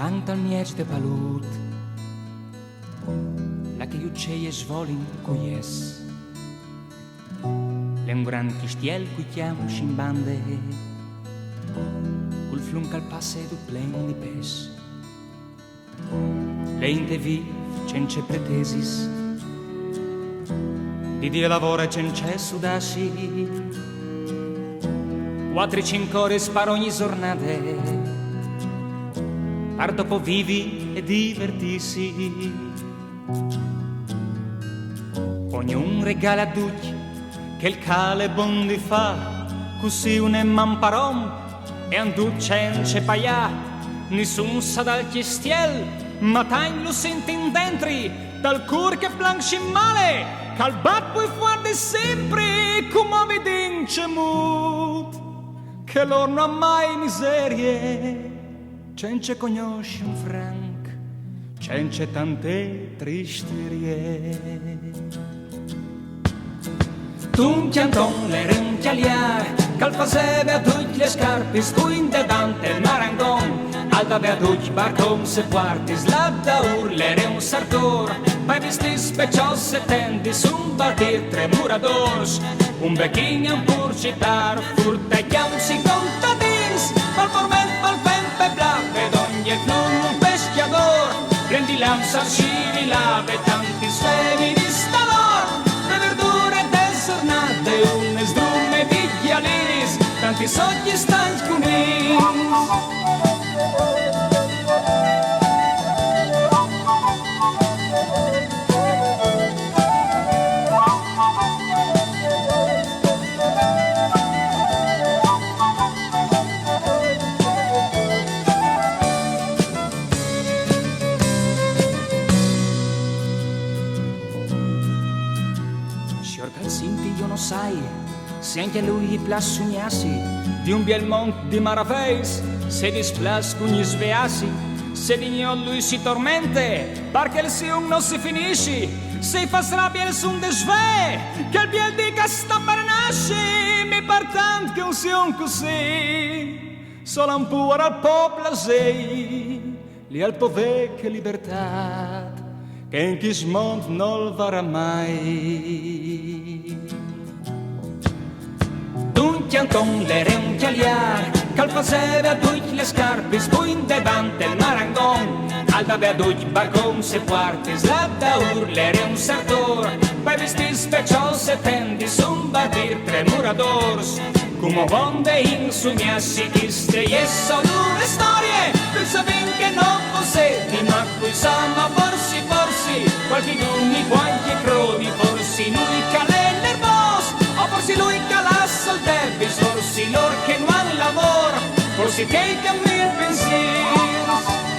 tanta al miege de palut, la che gli uccelli svolin cuies, le un gran chistiel cui chiamo scimbande, col flunca al passe du plen di pes, le inte viv cence pretesis, di Dio lavora cence sudassi, 4-5 ore sparo ogni giornata, par dopo vivi e divertissi. Ognuno regala a tutti che il cale bon di fa, così un mamparom e un ducence paia, nessun sa dal chiestiel, ma tain lo sente in dentri, dal cur che planci male, cal bat poi fuori sempre, come vedince mut, che lor non ha mai miserie, cence conosce un franc, cence tante tristerie. Tu chianton le rinchialiar, cal faseve a tutti le scarpe, scuinte dante il marangon, aldave a tutti barcon se quartis, ladda urlere un sartor, pai vesti specios e tendis, un batir tre muradors, un becchini un purcitar, furteggiam si contadins, val forment, val fempe blave, d'ogni flum un peschiador, prendi l'amsa, sciri lave, tanti svevi di stalor, le verdure desornate, un sdrume di ghialinis, tanti sogni stanchi cunins. Sai, se anche a lui plas sognassi di un bel monte di maraveis, se displas cugni sveassi, se di gnol lui si tormente, perché il sium non si finisci, se fa rabbia il sun de sve, che il biel dica sta per nasci, mi partant che un sium così, solo un pur al popolo sei, li al pove che libertà, che in chi smont non varrà mai. Chianton le rinchialiar, cal faseve a tutti le scarpe, spuinte dante il marangon, aldave a tutti barcon se quartis, ladda urlere un sartor, pai vesti specios e tendis, un batir tre muradors, come vonde in sumiassi iste, e sono due storie, tu savin che non possedi, ma qui sama forsi, qualche duni, qualche crodi, forsi lui calè nervos, o forsi lui calassa il debis, forsi lor che non lavora, forsi che cambia il pensiero.